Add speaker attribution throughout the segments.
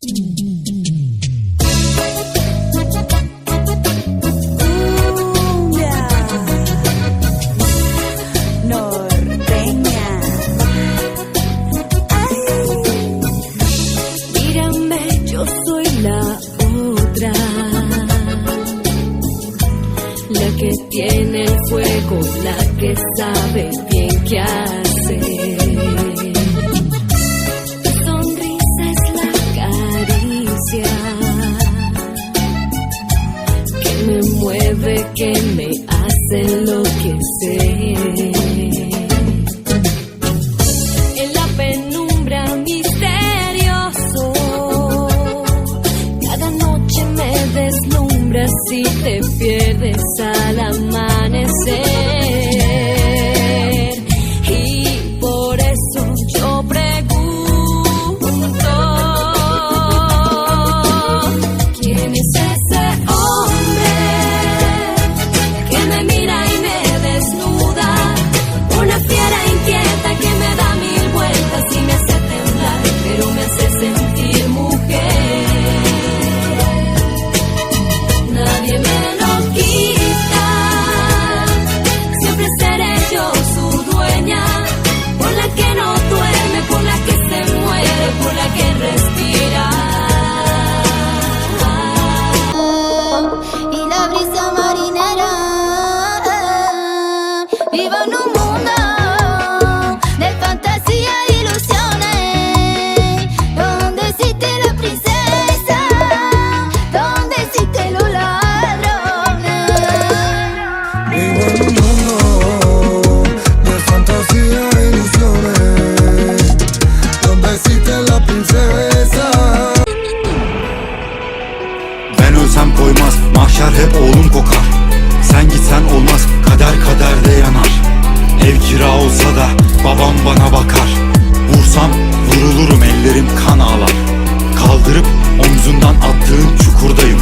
Speaker 1: Que tiene el fuego, la que sabe bien qué hacer. Tu sonrisa es la caricia que me mueve, que me hace enloquecer. En la penumbra misterioso, cada noche me deslumbras y te pierdes al amanecer. Y por eso yo pregunto, ¿quién es ese hombre que me mira y me desnuda? Una fiera inquieta que me da mil vueltas y me hace temblar, pero me hace sentir mujer. Nadie me lo quita, siempre seré yo su dueña, por la que no duerme, por la que se muere, por la que respira.
Speaker 2: Y la brisa marinera, vivo en un mundo de fantasía e ilusiones, donde existe la princesa, donde existe los ladrones.
Speaker 3: Vivo en un mundo de fantasía e ilusiones, donde existe la princesa.
Speaker 4: Ben ölsem koymaz, mahşer hep oğlum kokar. Sen gitsen olmaz, kader kaderde yanar. Ev kira olsa da babam bana bakar. Vursam vurulurum, ellerim kan ağlar. Kaldırıp omzundan attığın çukurdayım.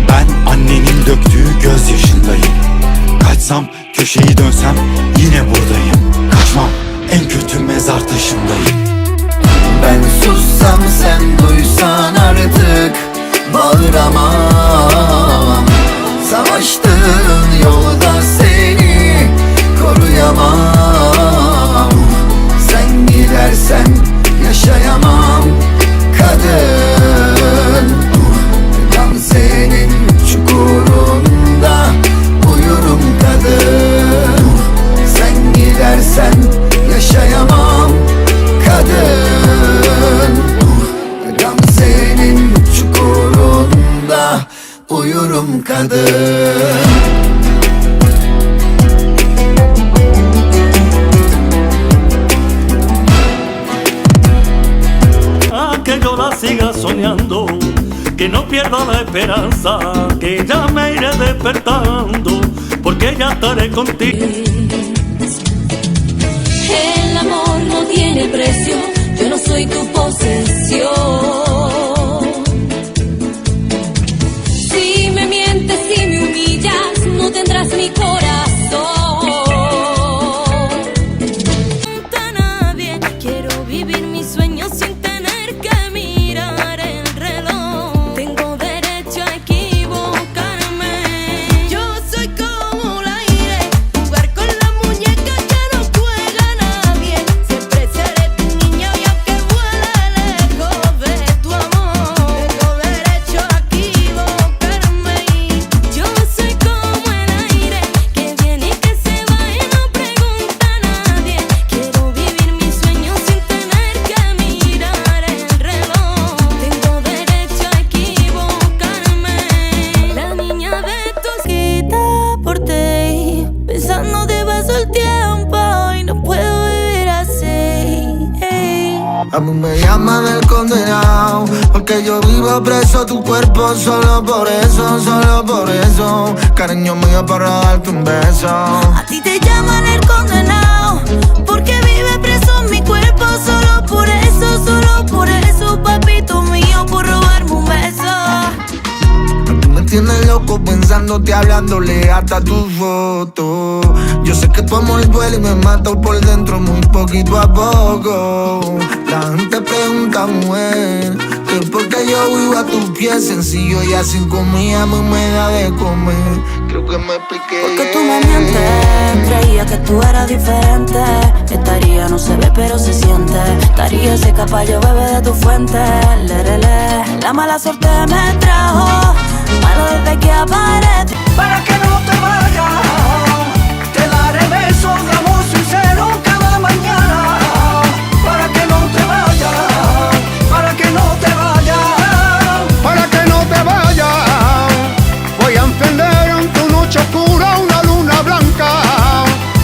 Speaker 4: Ben annenin döktüğü gözyaşındayım. Kaçsam, köşeyi dönsem yine buradayım. Kaçmam, en kötü mezar taşındayım.
Speaker 3: Ben sussam sen duysan artık bağıramam. Savaştığın yolda seni koruyamam. Sen gidersen yaşayamam kadın. Ben senin çukurunda uyurum kadın. Sen gidersen yaşayamam kadın. Ben senin çukurunda uyurum kadın.
Speaker 5: Que yo la siga soñando, que no pierda la esperanza, que ya me iré despertando, porque ya estaré contigo.
Speaker 1: El amor no tiene precio, yo no soy tu posesión. Si me mientes, si me humillas, no tendrás mi corazón. A nadie, quiero vivir mis sueños sin tener que mirar el reloj. Tengo derecho a equivocarme. Yo soy como el aire, jugar con las muñecas que no juega nadie. Siempre seré tu niña y aunque vuele lejos de tu amor, tengo derecho a equivocarme. Yo soy como el aire que viene y que se va y no pregunta a nadie. Quiero vivir mis sueños sin tener que mirar el reloj. Tengo derecho a equivocarme. La niña de tu quita por ti, pensando te paso el tiempo y no puedo vivir así.
Speaker 3: A mí me llaman el condenado, porque yo vivo preso tu cuerpo. Solo por eso, cariño mío, para darte un beso.
Speaker 2: A ti te llaman el condenado, porque vive preso en mi cuerpo. Solo por eso, papito mío, por robarme un beso.
Speaker 3: Tú me tienes loco pensándote, hablándole hasta tu foto. Yo sé que tu amor duele y me mata por dentro muy poquito a poco. La gente pregunta, mujer, que por qué yo yo vivo a tus pies, sencillo ya sin comida me da de comer. Creo que me expliqué.
Speaker 2: Porque tú me mientes, creía que tú eras diferente. Estaría, no se ve pero se siente. Estaría ese capallo bebe de tu fuente. Lerele. La mala suerte me trajo, malo desde que aparece.
Speaker 6: Para que no te vayas, te daré besos de amor sincero cada mañana. Para que no te vayas, para que no te vayas,
Speaker 7: para que no te vayas. Voy a encender en tu noche oscura una luna blanca.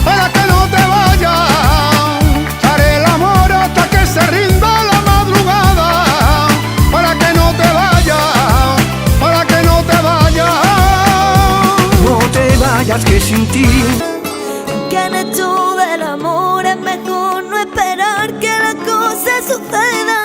Speaker 7: Para que no te vayas, haré el amor hasta que se rinda la madrugada. Para que no te vayas, para que no te vayas.
Speaker 6: no te vayas que sin ti.
Speaker 2: ¿Qué han hecho del amor? Es mejor no esperar que la cosa suceda.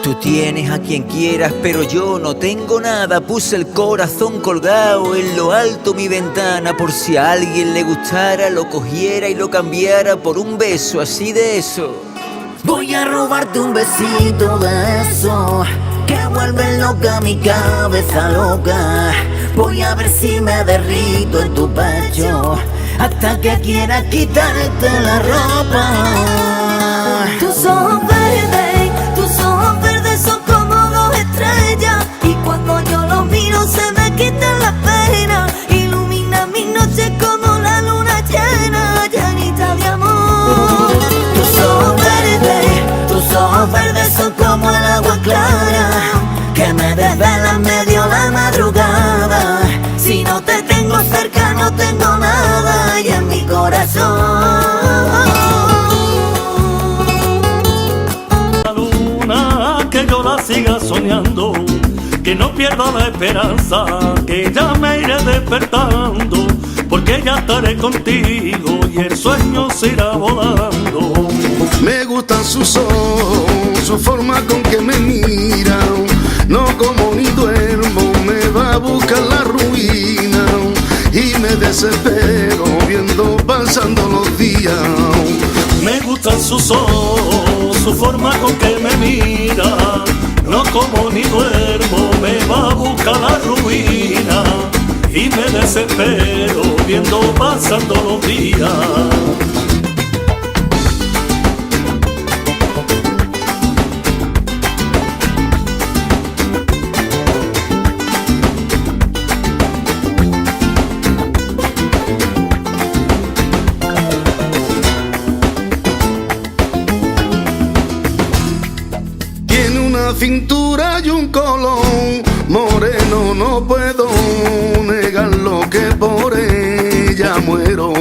Speaker 8: Tú tienes a quien quieras, pero yo no tengo nada. Puse el corazón colgado en lo alto mi ventana, por si a alguien le gustara, lo cogiera y lo cambiara por un beso así de eso.
Speaker 2: Voy a robarte un besito de eso que vuelve loca mi cabeza loca. Voy a ver si me derrito en tu pecho hasta que quieras quitarte la ropa. Tus ojos verdes son como dos estrellas, y cuando yo los miro se me quitan las penas. Ilumina mis noches como la luna llena, llenita de amor. Tus ojos verdes son como el agua clara que me desvela en medio de la madrugada. Si no te tengo cerca no tengo nada, y en mi corazón
Speaker 5: La luna, que yo la siga soñando, que no pierda la esperanza, que ya me iré despertando, porque ya estaré contigo y el sueño se irá volando.
Speaker 7: Me gustan sus ojos, su forma con que me mira. No como ni duermo, me va a buscar la ruina. Y me desespero viendo pasando los días.
Speaker 5: Me gustan sus ojos, su forma con que me mira. No como ni duermo, me va a buscar la ruina. Y me desespero viendo pasando los días.
Speaker 7: Cintura y un colón moreno, no puedo negar lo que por ella muero.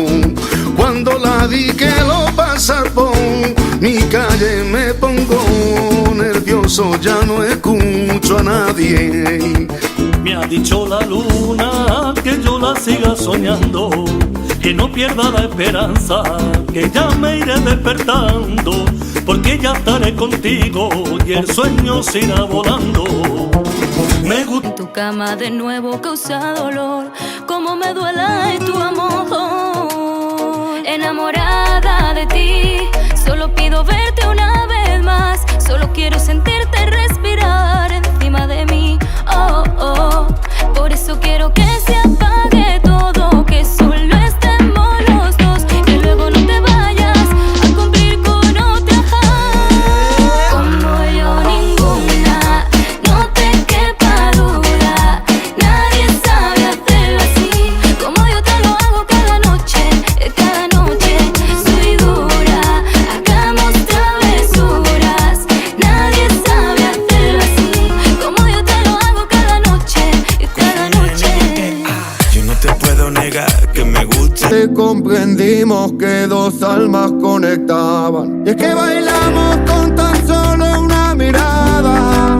Speaker 7: Cuando la vi que lo pasar por mi calle me pongo nervioso, ya no escucho a nadie.
Speaker 5: Me ha dicho la luna que yo la siga soñando, que no pierda la esperanza, que ya me iré despertando, porque ya estaré contigo y el sueño se irá volando. Me gusta
Speaker 1: En tu cama de nuevo causa dolor, como me duele tu amor. Enamorada de ti, solo pido verte una vez más. Solo quiero sentirte respirar encima de mí. Oh, oh. Por eso quiero que se apague todo, que solo estemos los dos, que luego no te vayas a cumplir con otra. Como yo ninguna, no te quepa duda. Nadie sabe hacerlo así, como yo te lo hago cada noche. Soy dura, hagamos travesuras. Nadie sabe hacerlo así, como yo te lo hago cada noche.
Speaker 9: Yo no te puedo negar que me gusta.
Speaker 7: Te comprendimos que dos almas conectaban, y es que bailamos con tan solo una mirada.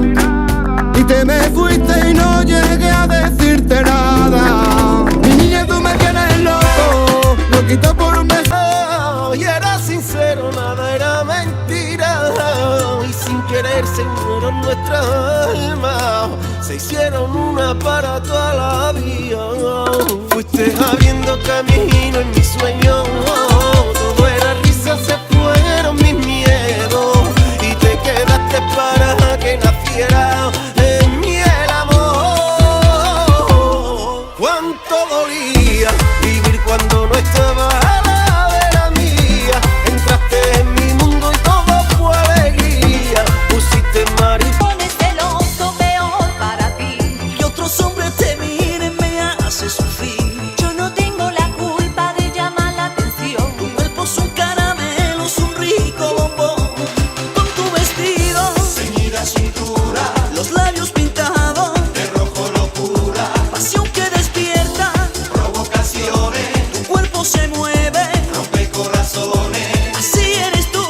Speaker 7: Y te me fuiste y no llegué a decirte nada. Mi niña, tú me tienes loco, loquito por un beso.
Speaker 6: Y era sincero, nada era mentira. Y sin querer se unieron nuestras almas, se hicieron una para toda la vida. Fuiste abriendo camino en mis sueños, todo era risa, se fueron mis miedos. Y te quedaste para que naciera quisiera en mí el amor. Cuánto dolía vivir cuando no estaba a la vera mía. Entraste en mi mundo y todo fue alegría. Pusiste mariposa.
Speaker 1: Pones celoso peor para ti.
Speaker 2: Que otros hombres te miren me hace sufrir.
Speaker 1: Yo no tengo la culpa de llamar la atención.
Speaker 2: Tu cuerpo es un caramelo, es un rico bombón. Con tu vestido, ceñida cintura, los labios pintados de rojo locura. Pasión que despierta provocaciones. Tu cuerpo se mueve, rompe corazones. Así eres tú,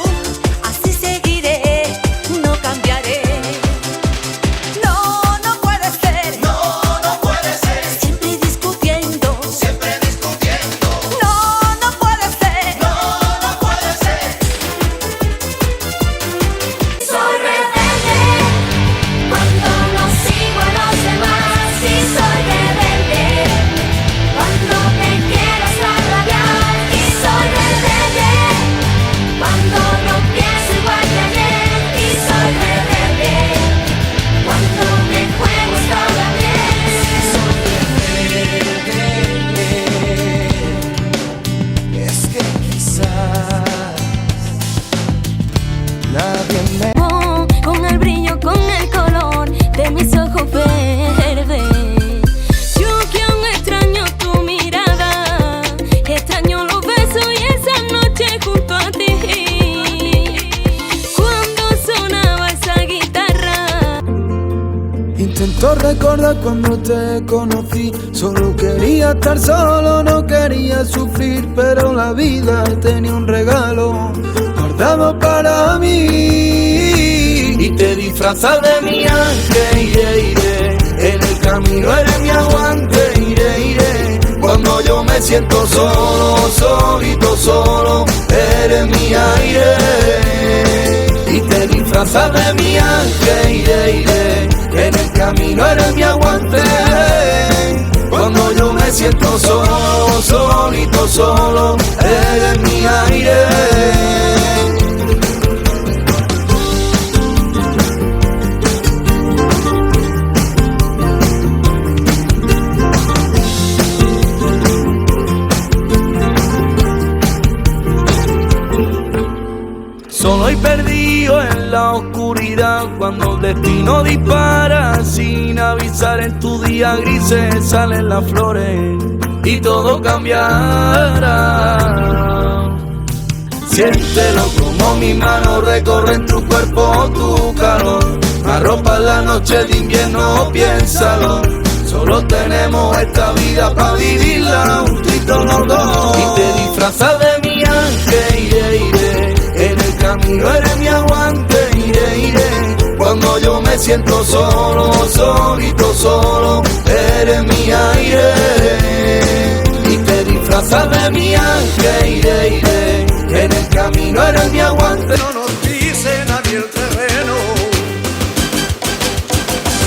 Speaker 1: Así seguiré, no cambiaré. No, no puede ser.
Speaker 2: no, no puede ser.
Speaker 1: Siempre discutiendo.
Speaker 2: Siempre discutiendo.
Speaker 1: No, no puede ser.
Speaker 2: No, no puede ser.
Speaker 1: Soy rebelde cuando no sigo a los demás. Sí, soy rebelde cuando te quiero hasta rabiar. Y soy rebelde cuando no pienso igual que ayer. Y soy rebelde cuando me juego hasta la piel.
Speaker 6: Es que quizás nadie me
Speaker 1: Con el brillo, con el color de mis ojos verdes. Yo que aún extraño tu mirada, extraño los besos y esa noche junto a ti. Cuando sonaba esa guitarra.
Speaker 3: Intento recordar cuando te conocí. Solo quería estar solo, no quería sufrir. Pero la vida tenía un regalo guardado para mí. Y te disfrazas de mi ángel, iré, iré. En el camino eres mi aguante, iré, iré. Cuando yo me siento solo, solito, solo, eres mi aire. Y te disfrazas de mi ángel, iré, iré. En el camino eres mi aguante. Cuando yo me siento solo, solito, solo, eres mi aire. Solo y perdido en la oscuridad, cuando el destino dispara sin avisar. En tu día grises salen las flores y todo cambiará. Siéntelo como mi mano recorren tu cuerpo, tu calor. Arropa la noche de invierno, piénsalo. Solo tenemos esta vida para vivirla juntitos los dos. Y te disfrazas de mi ángel, iré, iré. En el camino eres mi aguante, iré, iré. Cuando yo me siento solo, solito, solo, eres mi aire. Y te disfrazas de mi ángel, iré, iré. En el camino eres mi aguante.
Speaker 7: No nos dice nadie el terreno,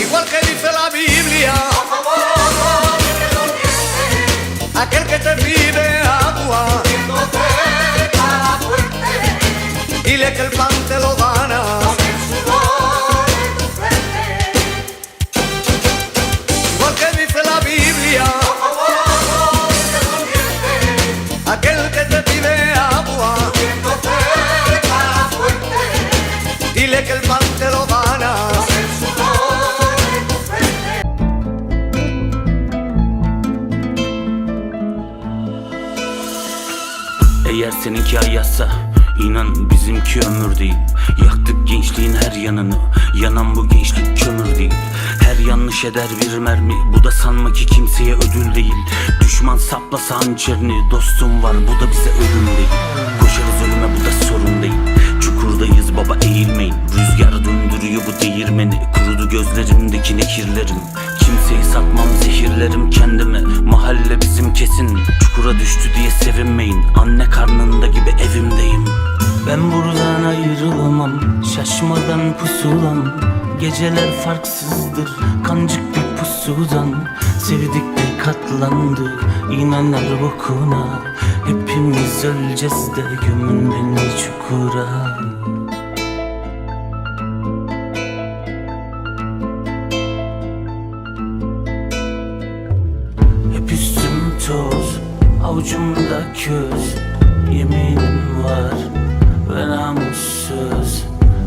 Speaker 7: igual que dice la Biblia. Aquel que te pide agua, dile que el pan te lo gana. Igual que dice la Biblia, aquel que te pide agua, dile que el pan te lo gana.
Speaker 10: Eğer seninki ayazsa inan bizimki ömür değil. Yaktık gençliğin her yanını, yanan bu gençlik kömür değil. Her yanlış eder bir mermi, bu da sanma ki kimseye ödül değil. Düşman saplasa hançerini, dostum var, bu da bize ölüm değil. Koşarız ölüme, bu da sorun değil. Çukurdayız baba, eğilmeyin. Rüzgar döndürüyor bu değirmeni. Kurudu gözlerimdeki nekirlerim. Kimseyi satmam, zehirlerim kendimi. Mahalle bizim kesin. Çukura düştü diye sevinmeyin. Anne karnında gibi evimdeyim. Ben buradan ayrılamam, şaşmadan pusulam. Geceler farksızdır, kancık bir pusudan. Sevdik de katlandı, inanır bokuna. Hepimiz öleceğiz de gömün beni çukura. Avucumda köz, yeminim var ve namussuz.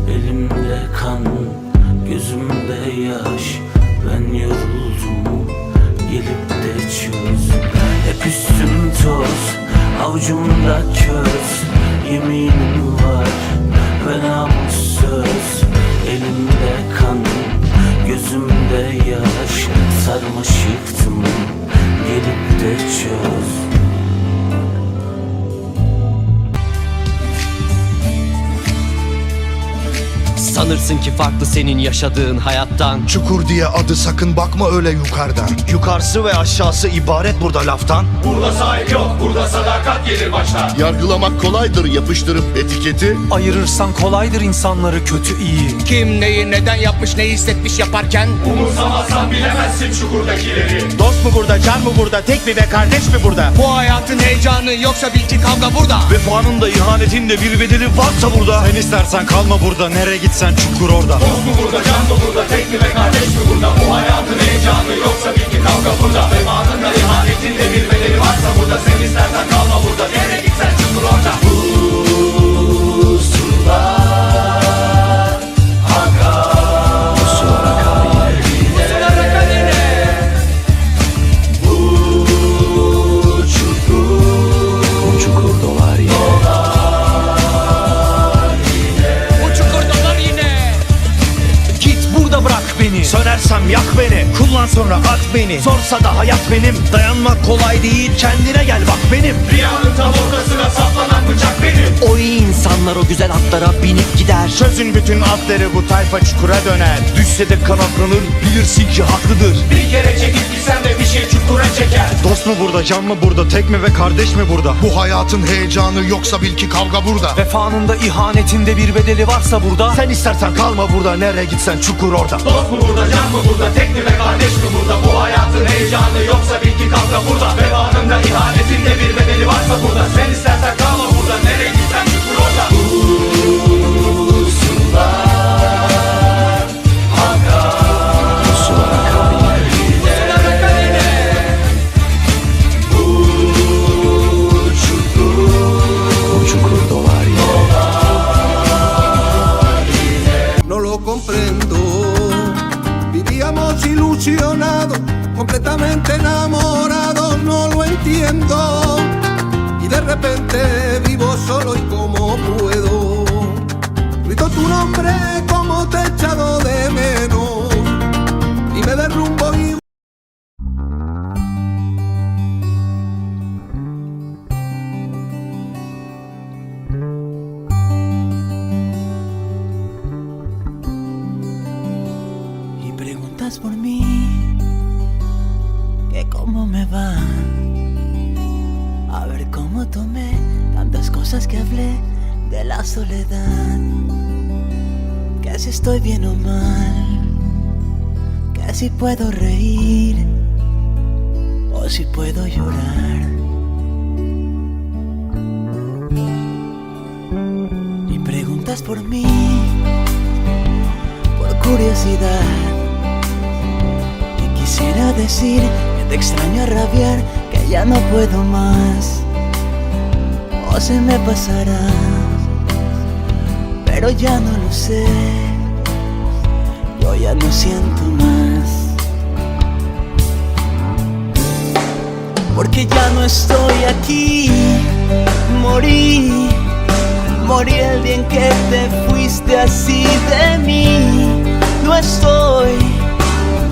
Speaker 10: Elimde kan, gözümde yaş. Ben yoruldum, gelip de çöz. Hep üstüm toz, avucumda köz, yeminim var ve namussuz. Elimde kan, gözümde yaş. Sarmaşıktım, gelip de çöz.
Speaker 11: Sanırsın ki farklı senin yaşadığın hayattan.
Speaker 12: Çukur diye adı, sakın bakma öyle yukarıdan.
Speaker 13: Yukarısı ve aşağısı ibaret burada laftan.
Speaker 14: Burada sahip yok, burada sadakat gelir baştan.
Speaker 12: Yargılamak kolaydır, yapıştırıp etiketi.
Speaker 3: Ayırırsan kolaydır insanları kötü iyi.
Speaker 13: Kim neyi neden yapmış, neyi hissetmiş yaparken.
Speaker 14: Umursamazsan bilemezsin çukurdakileri.
Speaker 13: Dost mu burada, can mı burada, tek mi ve kardeş mi burada? Bu hayatın heyecanı yoksa bil ki kavga burada.
Speaker 4: Vefanın da ihanetin de bir bedeli varsa burada. Sen istersen kalma burada, nereye gitsen çukur orada.
Speaker 14: Dost mu burada, can mı burada, tek mi ve kardeş mi burada? Bu hayatın heyecanı yoksa bil ki kavga burada. Vefanın da ihanetin de bir bedeli varsa burada. Sen istersen kalma burada, nereye gitsen çukur orada.
Speaker 13: Sönersem yak beni, kullan sonra at beni. Sorsa da hayat benim, dayanmak kolay değil. Kendine gel bak benim.
Speaker 14: Rüyanın tam ortasına saplanan bıçak benim.
Speaker 8: O iyi insanlar o güzel atlara binip gider.
Speaker 13: Çözün bütün atları, bu tayfa çukura döner. Düşse de kanatlanır, bilirsin ki haklıdır.
Speaker 14: Bir kere çekip gitsen de bir şey çukura çeker.
Speaker 4: Dost mu burada, can mı burada, tek mi ve kardeş mi burada?
Speaker 12: Bu hayatın heyecanı yoksa bil ki kavga burada.
Speaker 3: Vefanın da ihanetinde bir bedeli varsa burada.
Speaker 13: Sen istersen kalma burada, nereye gitsen çukur orada.
Speaker 14: Dost mu burada, can mı burada, tek mi ve kardeş mi burada? Bu hayatın heyecanı yoksa bil ki kavga burada. Vefanın da ihanetin de bir bedeli varsa burada. Sen istersen kalma burada, nereye gitsen çukur orada.
Speaker 6: No lo comprendo. Vivíamos ilusionados, completamente enamorados, no lo entiendo. Y de repente vivo solo y como puedo. Grito tu nombre como te he echado de menos. Y me derrumbo y...
Speaker 2: Preguntas por mí, que cómo me va. A ver cómo tomé tantas cosas que hablé de la soledad. Que si estoy bien o mal, que si puedo reír o si puedo llorar. Y preguntas por mí, por curiosidad. Quisiera decir que te extraño a rabiar, que ya no puedo más, o se me pasará, pero ya no lo sé, yo ya no siento más. Porque ya no estoy aquí, morí el día en que te fuiste así de mí. No estoy,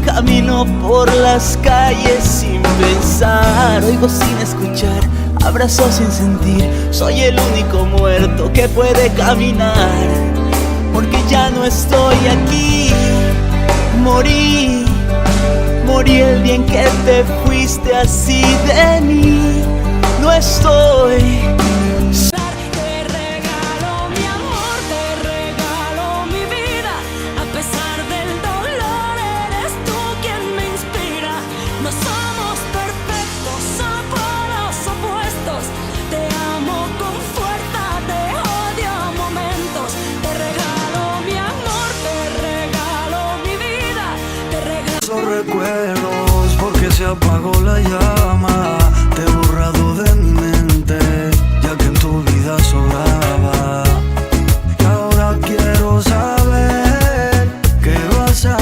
Speaker 2: camino por las calles sin pensar, oigo sin escuchar, abrazo sin sentir. Soy el único muerto que puede caminar. Porque ya no estoy aquí, morí el día en que te fuiste así de mí. No estoy.
Speaker 3: Recuerdos porque se apagó la llama, te he borrado de mi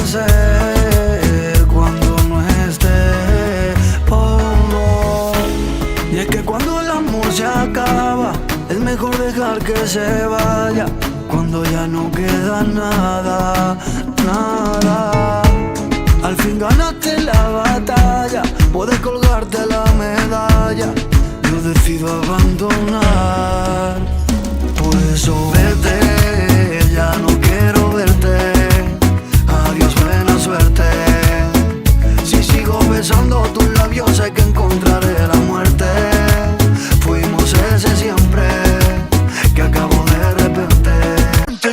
Speaker 3: hacer cuando no esté? Oh no. Y es que cuando el amor se acaba, es mejor dejar que se vaya. Cuando ya no queda nada, nada. Al fin ganaste la batalla, puedes colgarte la medalla. Yo decido abandonar. Por eso vete, ya no quiero verte. Adiós, buena suerte. Si sigo besando tus labios, sé que encontraré la muerte. Fuimos ese siempre que acabó de repente.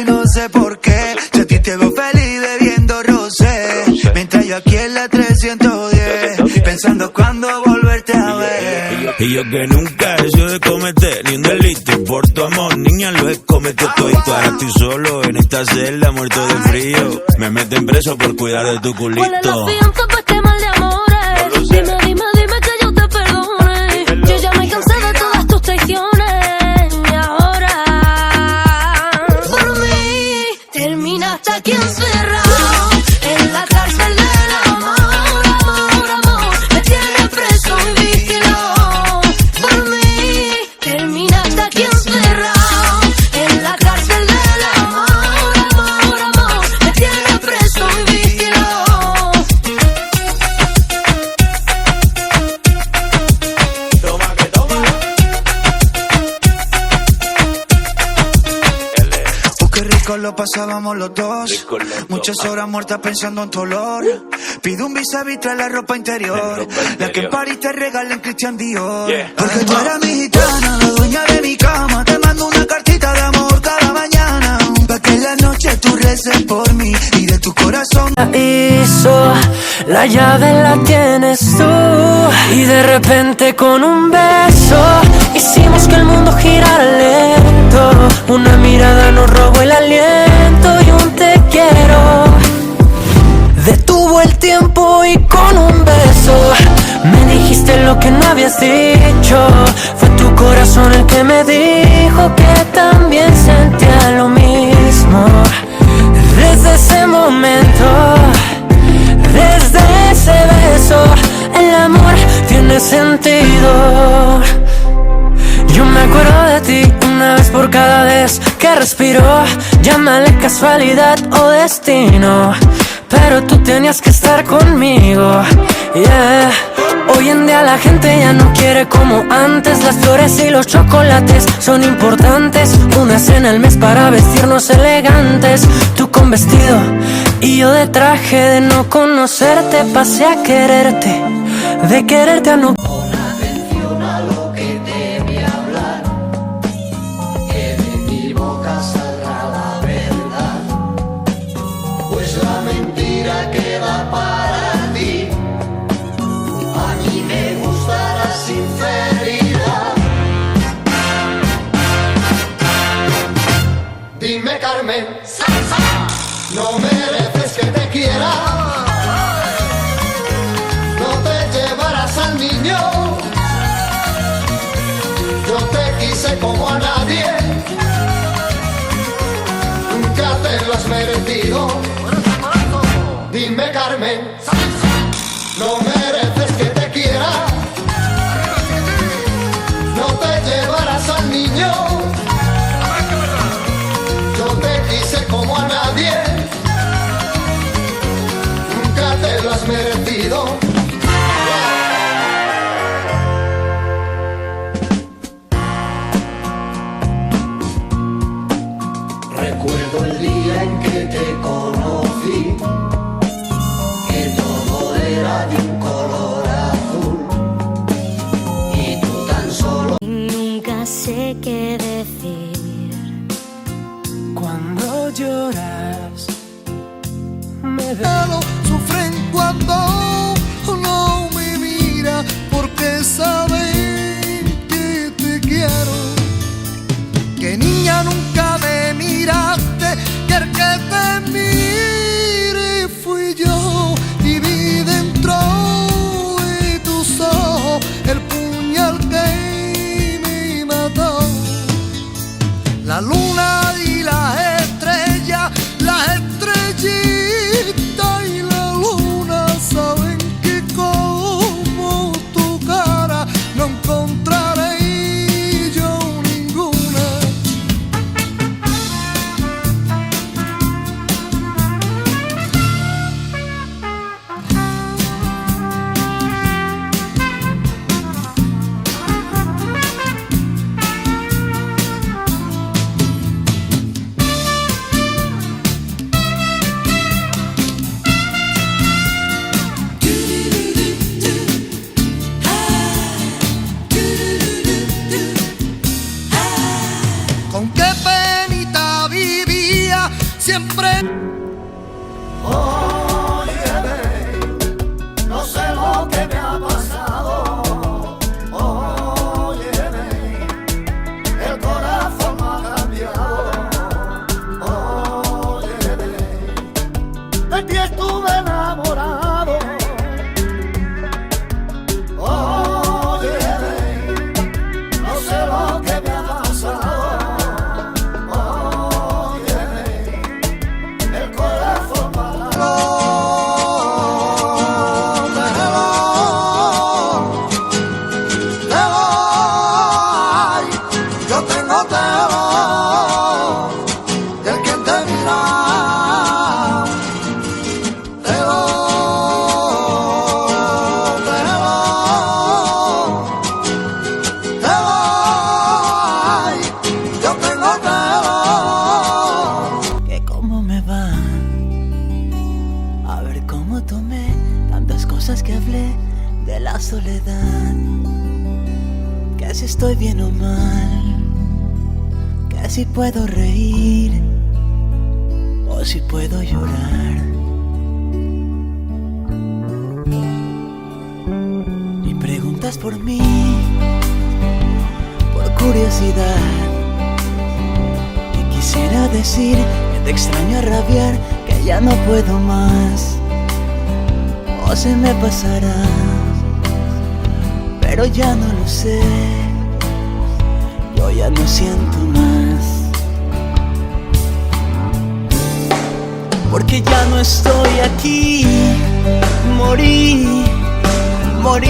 Speaker 3: Y no sé por qué, si a ti te veo feliz bebiendo rosé, mientras yo aquí en la 310, pensando cuándo volverte a ver.
Speaker 9: Y yo que nunca he sido de cometer ni un delito, por tu amor, niña, lo he cometido todito. Ahora estoy solo en esta celda, muerto de frío. Me meten preso por cuidar de tu culito.
Speaker 1: ¿Cuál es la fianza pa' este mal de amores? Dime, dime, dime que yo te perdone. Yo ya me cansé de todas tus traiciones. Y ahora, por mí, terminaste aquí encerrado en la cárcel del amor, amor, amor. Me tienes preso y vigilado. Por mí, terminaste aquí encerrado en la cárcel del amor, amor, amor. Me tienes preso y vigilado.
Speaker 9: Toma que toma.
Speaker 3: Qué rico lo pasábamos los dos. Muchas horas muertas pensando en tu olor. Pido un vis a vis, trae la ropa interior. La que en París te regala en Christian Dior. Porque tú eres mi gitana, la dueña de mi cama. Te mando una cartita de amor cada mañana, pa' que en la noche tú reces por mí y de tu corazón.
Speaker 15: Hizo, la llave la tienes tú. Y de repente con un beso hicimos que el mundo girara lento. Una mirada nos robó el aliento y un te quiero detuvo el tiempo y con un beso me dijiste lo que no habías dicho. Fue tu corazón el que me dijo que también sentía lo mismo. Desde ese momento, desde ese beso, el amor tiene sentido. Yo me acuerdo de ti una vez por cada vez que respiro. Llámale casualidad o destino, pero tú tenías que estar conmigo, yeah. Hoy en día la gente ya no quiere como antes. Las flores y los chocolates son importantes. Una cena al mes para vestirnos elegantes. Tú con vestido y yo de traje. De no conocerte pasé a quererte, de quererte a no.
Speaker 6: Dime, Carmen, no mereces que te quiera. No te llevarás al niño. Yo te quise como a nadie. Nunca te lo has merecido. Dime, Carmen, no mereces que te quiera. No te llevarás al niño. Como a nadie, nunca te lo has merecido. Recuerdo el día en que te conocí, que todo era de un color azul, y tú tan solo.
Speaker 1: Nunca sé qué decir
Speaker 3: cuando lloras. Me da sufren cuando
Speaker 2: cosas que hablé de la soledad, que si estoy bien o mal, que si puedo reír o si puedo llorar. Y preguntas por mí, por curiosidad, y quisiera decir que te extraño a rabiar, que ya no puedo más, o se me pasará, pero ya no lo sé, yo ya no siento más, porque ya no estoy aquí. Morí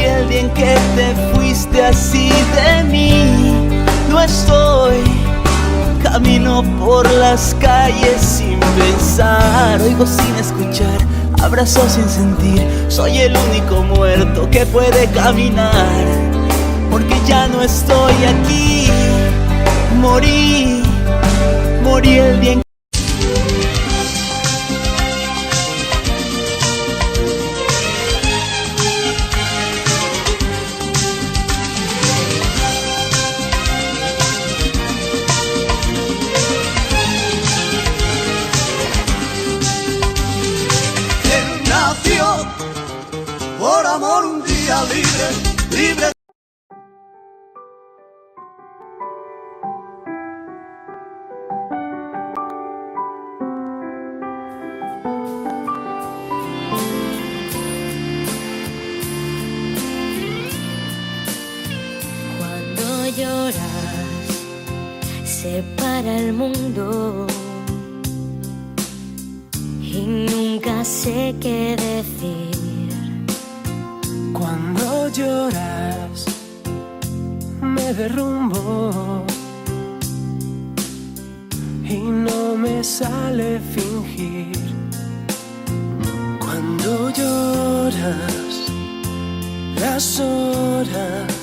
Speaker 2: el día en que te fuiste así de mí. No estoy, camino por las calles sin pensar, oigo sin escuchar, abrazo sin sentir. Soy el único muerto que puede caminar, porque ya no estoy aquí. Morí el día en
Speaker 6: por amor un día libre.
Speaker 1: Cuando lloras, se para el mundo y nunca sé qué decir.
Speaker 15: Cuando lloras, me derrumbo y no me sale fingir. Cuando lloras, las horas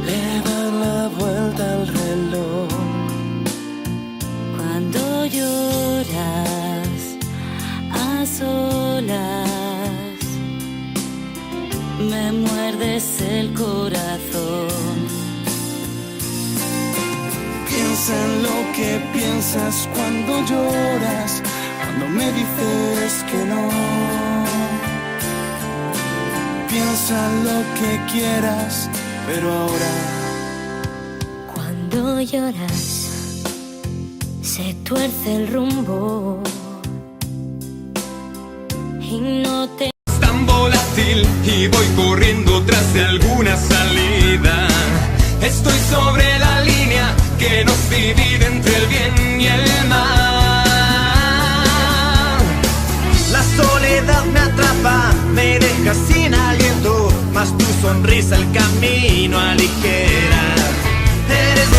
Speaker 15: le dan la vuelta al reloj.
Speaker 1: Cuando lloras a solas, me muerdes el corazón.
Speaker 3: Piensa en lo que piensas cuando lloras, cuando me dices que no. Piensa lo que quieras, pero ahora.
Speaker 1: Cuando lloras, se tuerce el rumbo y no te
Speaker 16: tan volátil y voy corriendo tras de alguna salida. Estoy sobre la línea que nos divide entre el bien y el mal.
Speaker 6: La soledad me atrapa, me deja sin aliento, mas tu sonrisa el camino aligera. Eres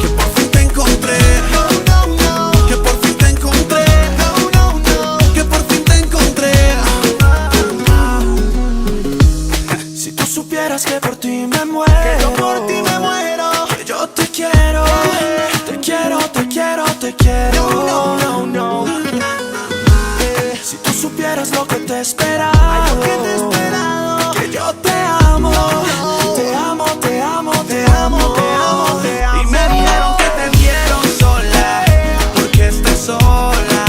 Speaker 6: que por fin te encontré. Que por fin te encontré. Que por fin te encontré. Si tú supieras que por ti me muero, que yo por ti me muero, que yo te quiero, te quiero, te quiero, te quiero. No. Si tú supieras lo que te he esperado, que yo te amo, te amo, te amo, te amo, te amo, te amo. Y me dijeron que te vieron sola, porque estás sola.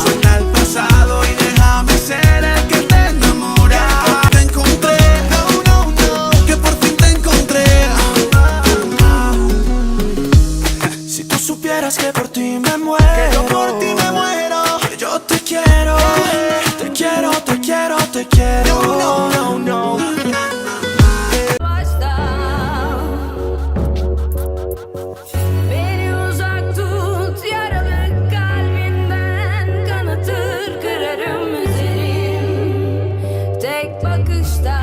Speaker 6: Suelta el pasado y déjame ser el que te enamora. Te encontré, que por fin te encontré. Si tú supieras que por ti me muero, que yo por ti me muero, que yo te quiero, te quiero, te quiero, te quiero. No.
Speaker 1: Beni uzak tut, yaralı kalbinden kanatır, kırarım üzerim tek bakışta.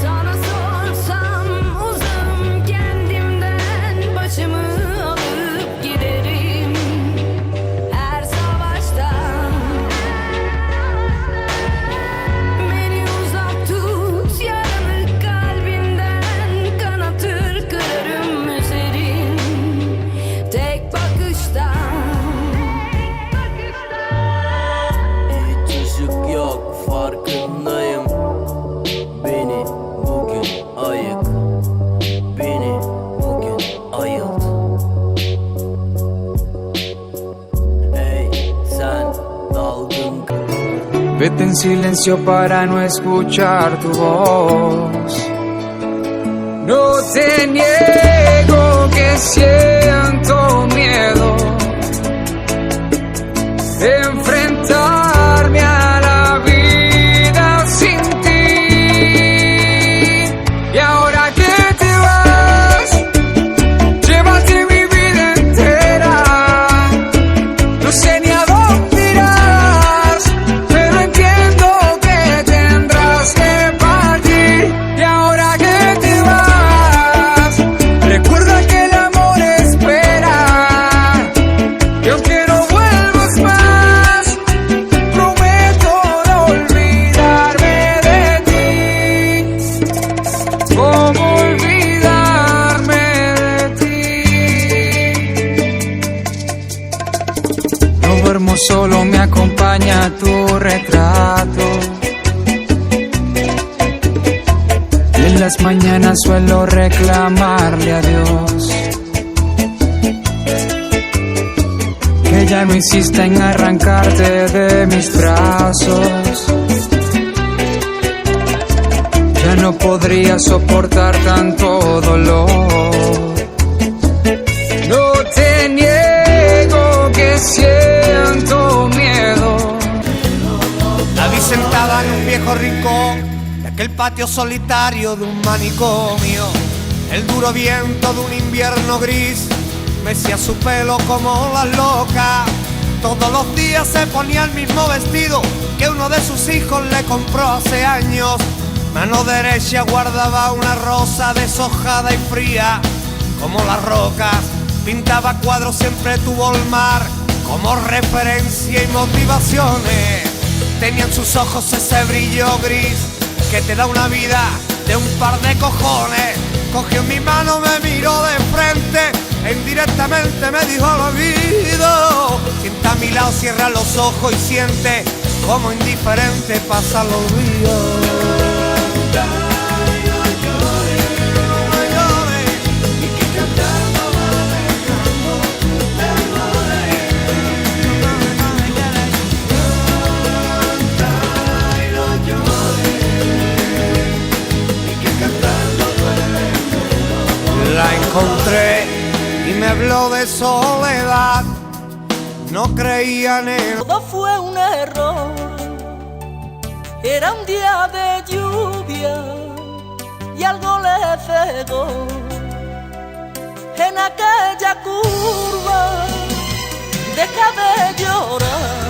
Speaker 1: Sana sorsam uzağım kendimden, başımı alıp giderim her savaşta.
Speaker 3: Vete en silencio para no escuchar tu voz. No te niego que siento miedo de enfrentarme a la vida sin ti. Y ahora que te vas, llévate mi vida entera. No sé ni a dónde irás, pero entiendo que tendrás que partir. Y ahora que te vas, recuerda que el amor espera. Y aunque no vuelvas más, prometo no olvidarme de ti. ¿Cómo olvidarme de ti? No duermo solo, me acompaña tu retrato. En las mañanas suelo reclamarle a Dios que ya no insista en arrancarte de mis brazos. Ya no podría soportar tanto dolor. No te niego que siento miedo.
Speaker 6: La vi sentada en un viejo rincón de aquel patio solitario de un manicomio. El duro viento de un invierno gris mecía su pelo como las locas. Todos los días se ponía el mismo vestido que uno de sus hijos le compró hace años. Mano derecha guardaba una rosa deshojada y fría como las rocas. Pintaba cuadros, siempre tuvo el mar como referencia y motivaciones. Tenía en sus ojos ese brillo gris que te da una vida de un par de cojones. Cogió mi mano, me miró de frente e indirectamente me dijo al oído: sienta a mi lado, cierra los ojos y siente como indiferente pasa el olvido. La encontré y me habló de soledad. No creía en él.
Speaker 1: Todo fue un error. Era un día de lluvia y algo le cegó. En aquella curva deja de llorar.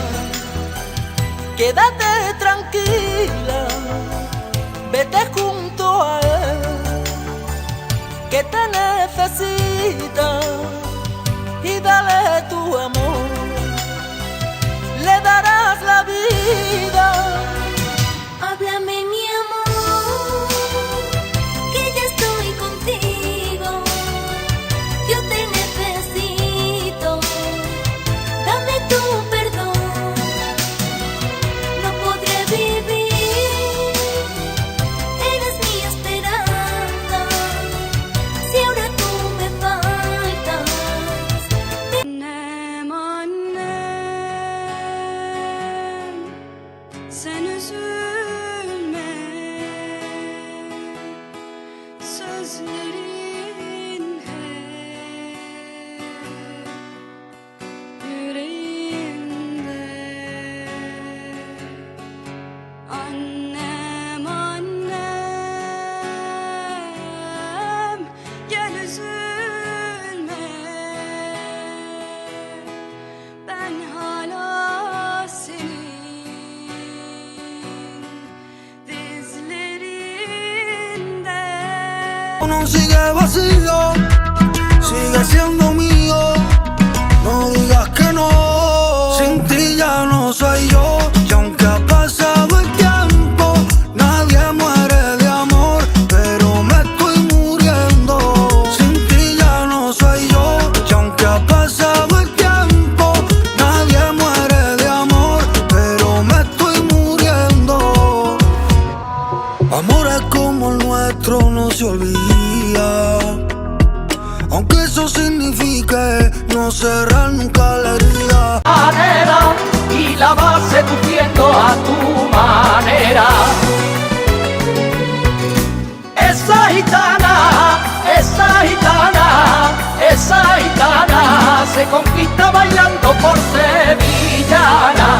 Speaker 1: Quédate tranquila, vete junto a él, que te necesita, y dale tu amor, le darás la vida.
Speaker 17: Háblame, mi amor, que ya estoy contigo. Yo te necesito, dame tu perdón. No podré vivir, eres mi esperanza. Si ahora tú me faltas,
Speaker 1: Annem, annem, sen üzülme. Sözlerin hep yüreğimde. Annem, annem, gel üzülme. Ben hala senin dizlerinde.
Speaker 3: Uno sigue vacío, sigue siendo mío. No digas que no, sin ti ya no soy yo. Y aunque ha pasado el tiempo, nadie muere de amor, pero me estoy muriendo. Sin ti ya no soy yo. Y aunque ha pasado el tiempo, nadie muere de amor, pero me estoy muriendo. Amores como el nuestro no se olvida, aunque eso signifique no cerrar nunca la herida.
Speaker 14: Y la vas seduciendo a tu
Speaker 18: manera. Esa gitana, esa gitana, esa gitana se conquista bailando por sevillana.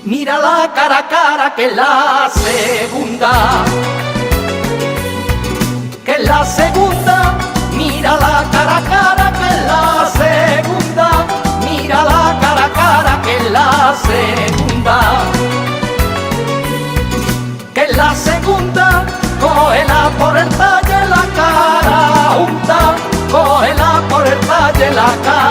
Speaker 18: Mira la cara a cara que es la segunda, que es la segunda. Mira la cara a cara que es la segunda, mira la cara a cara que es la segunda, que es la segunda. Cógela por el talle la cara junta, cógela por el talle la cara